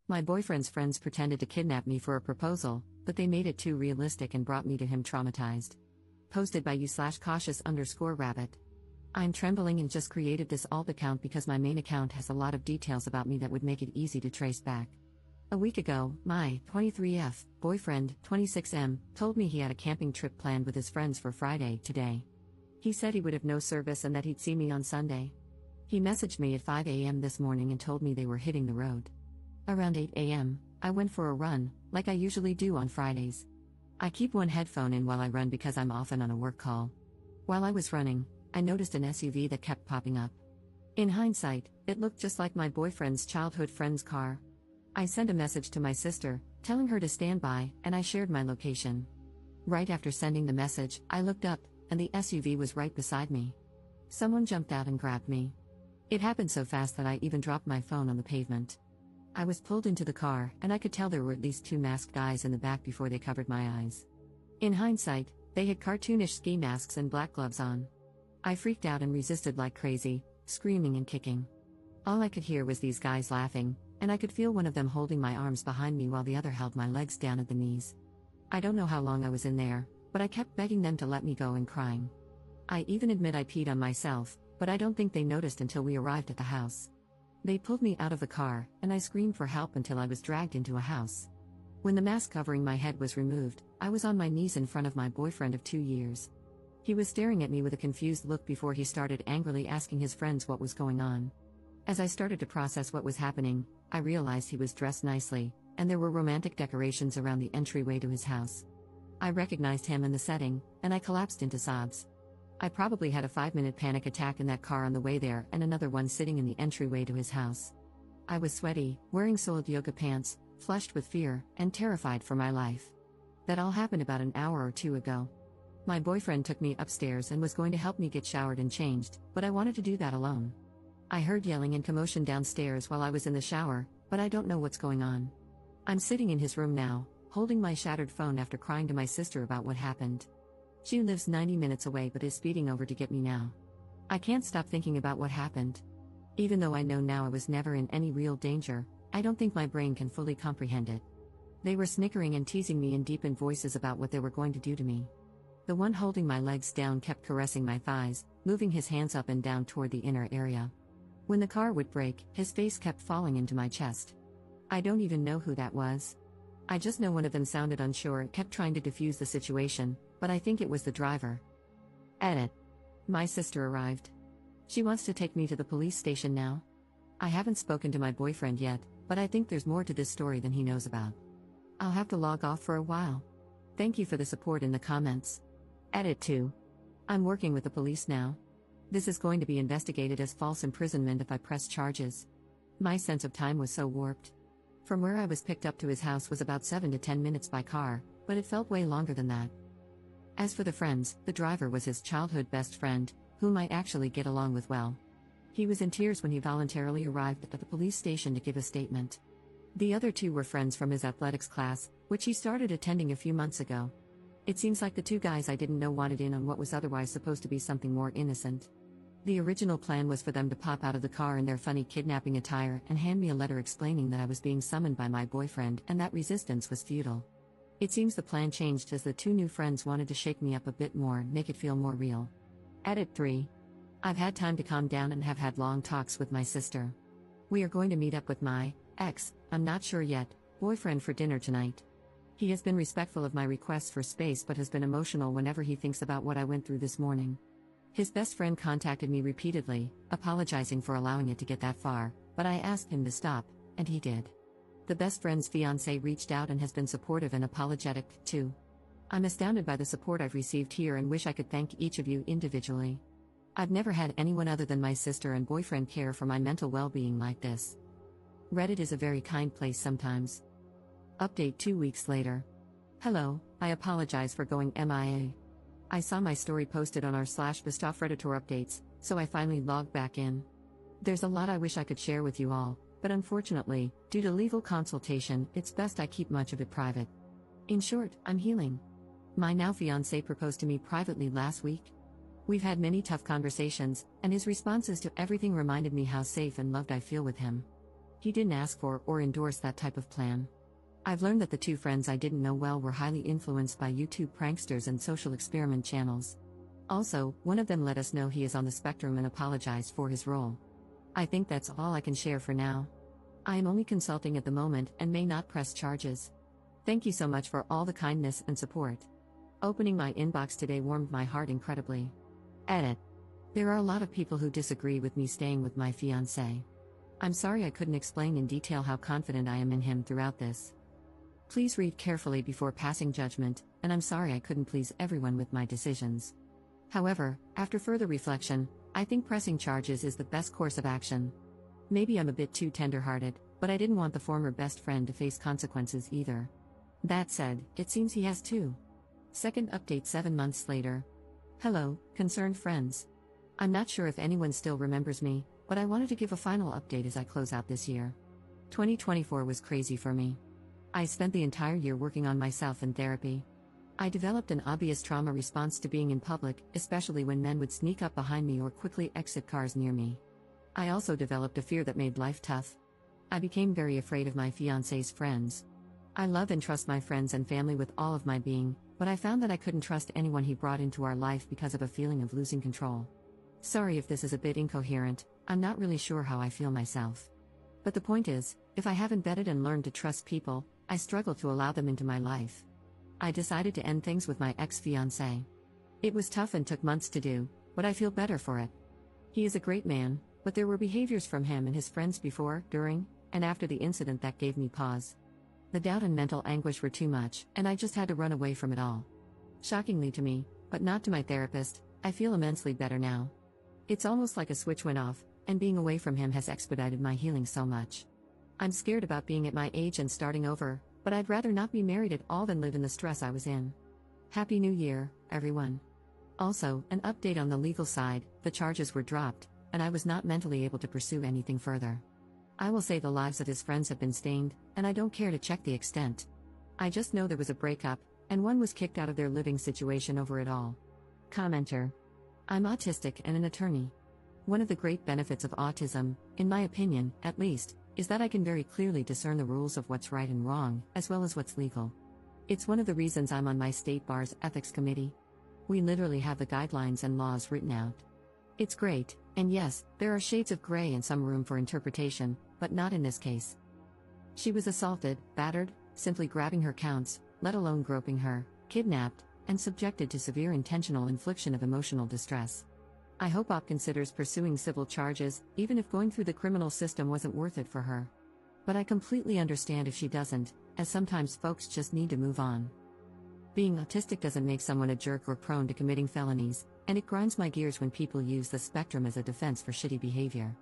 My boyfriend's friends pretended to kidnap me for a proposal, but they made it too realistic and brought me to him traumatized. Posted by you/cautious_rabbit. I'm trembling and just created this alt account because my main account has a lot of details about me that would make it easy to trace back. A week ago, my 23F boyfriend, 26M, told me he had a camping trip planned with his friends for Friday, today. He said he would have no service and that he'd see me on Sunday. He messaged me at 5 a.m. this morning and told me they were hitting the road. Around 8 a.m., I went for a run, like I usually do on Fridays. I keep one headphone in while I run because I'm often on a work call. While I was running, I noticed an SUV that kept popping up. In hindsight, it looked just like my boyfriend's childhood friend's car. I sent a message to my sister, telling her to stand by, and I shared my location. Right after sending the message, I looked up, and the SUV was right beside me. Someone jumped out and grabbed me. It happened so fast that I even dropped my phone on the pavement. I was pulled into the car, and I could tell there were at least 2 masked guys in the back before they covered my eyes. In hindsight, they had cartoonish ski masks and black gloves on. I freaked out and resisted like crazy, screaming and kicking. All I could hear was these guys laughing, and I could feel one of them holding my arms behind me while the other held my legs down at the knees. I don't know how long I was in there, but I kept begging them to let me go and crying. I even admit I peed on myself, but I don't think they noticed until we arrived at the house. They pulled me out of the car, and I screamed for help until I was dragged into a house. When the mask covering my head was removed, I was on my knees in front of my boyfriend of 2 years. He was staring at me with a confused look before he started angrily asking his friends what was going on. As I started to process what was happening, I realized he was dressed nicely, and there were romantic decorations around the entryway to his house. I recognized him in the setting, and I collapsed into sobs. I probably had a 5-minute panic attack in that car on the way there and another one sitting in the entryway to his house. I was sweaty, wearing soiled yoga pants, flushed with fear, and terrified for my life. That all happened about an hour or 2 ago. My boyfriend took me upstairs and was going to help me get showered and changed, but I wanted to do that alone. I heard yelling and commotion downstairs while I was in the shower, but I don't know what's going on. I'm sitting in his room now, holding my shattered phone after crying to my sister about what happened. She lives 90 minutes away but is speeding over to get me now. I can't stop thinking about what happened. Even though I know now I was never in any real danger, I don't think my brain can fully comprehend it. They were snickering and teasing me in deepened voices about what they were going to do to me. The one holding my legs down kept caressing my thighs, moving his hands up and down toward the inner area. When the car would brake, his face kept falling into my chest. I don't even know who that was. I just know one of them sounded unsure and kept trying to defuse the situation, but I think it was the driver. Edit. My sister arrived. She wants to take me to the police station now. I haven't spoken to my boyfriend yet, but I think there's more to this story than he knows about. I'll have to log off for a while. Thank you for the support in the comments. Edit 2. I'm working with the police now. This is going to be investigated as false imprisonment if I press charges. My sense of time was so warped. From where I was picked up to his house was about 7 to 10 minutes by car, but it felt way longer than that. As for the friends, the driver was his childhood best friend, whom I actually get along with well. He was in tears when he voluntarily arrived at the police station to give a statement. The other 2 were friends from his athletics class, which he started attending a few months ago. It seems like the 2 guys I didn't know wanted in on what was otherwise supposed to be something more innocent. The original plan was for them to pop out of the car in their funny kidnapping attire and hand me a letter explaining that I was being summoned by my boyfriend and that resistance was futile. It seems the plan changed as the 2 new friends wanted to shake me up a bit more and make it feel more real. Edit 3. I've had time to calm down and have had long talks with my sister. We are going to meet up with my I'm not sure yet, boyfriend for dinner tonight. He has been respectful of my requests for space but has been emotional whenever he thinks about what I went through this morning. His best friend contacted me repeatedly, apologizing for allowing it to get that far, but I asked him to stop, and he did. The best friend's fiancé reached out and has been supportive and apologetic, too. I'm astounded by the support I've received here and wish I could thank each of you individually. I've never had anyone other than my sister and boyfriend care for my mental well-being like this. Reddit is a very kind place sometimes. Update 2 weeks later. Hello, I apologize for going MIA. I saw my story posted on r/Bistov Redditor updates, so I finally logged back in. There's a lot I wish I could share with you all, but unfortunately, due to legal consultation, it's best I keep much of it private. In short, I'm healing. My now fiancé proposed to me privately last week. We've had many tough conversations, and his responses to everything reminded me how safe and loved I feel with him. He didn't ask for or endorse that type of plan. I've learned that the two friends I didn't know well were highly influenced by YouTube pranksters and social experiment channels. Also, one of them let us know he is on the spectrum and apologized for his role. I think that's all I can share for now. I am only consulting at the moment and may not press charges. Thank you so much for all the kindness and support. Opening my inbox today warmed my heart incredibly. Edit. There are a lot of people who disagree with me staying with my fiancé. I'm sorry I couldn't explain in detail how confident I am in him throughout this. Please read carefully before passing judgment, and I'm sorry I couldn't please everyone with my decisions. However, after further reflection, I think pressing charges is the best course of action. Maybe I'm a bit too tender-hearted, but I didn't want the former best friend to face consequences either. That said, it seems he has too. Second update 7 months later. Hello, concerned friends. I'm not sure if anyone still remembers me, but I wanted to give a final update as I close out this year. 2024 was crazy for me. I spent the entire year working on myself in therapy. I developed an obvious trauma response to being in public, especially when men would sneak up behind me or quickly exit cars near me. I also developed a fear that made life tough. I became very afraid of my fiancé's friends. I love and trust my friends and family with all of my being, but I found that I couldn't trust anyone he brought into our life because of a feeling of losing control. Sorry if this is a bit incoherent, I'm not really sure how I feel myself. But the point is, if I haven't vetted and learned to trust people, I struggle to allow them into my life. I decided to end things with my ex-fiancé. It was tough and took months to do, but I feel better for it. He is a great man, but there were behaviors from him and his friends before, during, and after the incident that gave me pause. The doubt and mental anguish were too much, and I just had to run away from it all. Shockingly to me, but not to my therapist, I feel immensely better now. It's almost like a switch went off, and being away from him has expedited my healing so much. I'm scared about being at my age and starting over, but I'd rather not be married at all than live in the stress I was in. Happy New Year, everyone. Also, an update on the legal side, the charges were dropped, and I was not mentally able to pursue anything further. I will say the lives of his friends have been stained, and I don't care to check the extent. I just know there was a breakup, and one was kicked out of their living situation over it all. Commenter. I'm autistic and an attorney. One of the great benefits of autism, in my opinion, at least, is that I can very clearly discern the rules of what's right and wrong, as well as what's legal. It's one of the reasons I'm on my state bar's ethics committee. We literally have the guidelines and laws written out. It's great, and yes, there are shades of gray and some room for interpretation, but not in this case. She was assaulted, battered, simply grabbing her counts, let alone groping her, kidnapped, and subjected to severe intentional infliction of emotional distress. I hope OP considers pursuing civil charges, even if going through the criminal system wasn't worth it for her. But I completely understand if she doesn't, as sometimes folks just need to move on. Being autistic doesn't make someone a jerk or prone to committing felonies, and it grinds my gears when people use the spectrum as a defense for shitty behavior.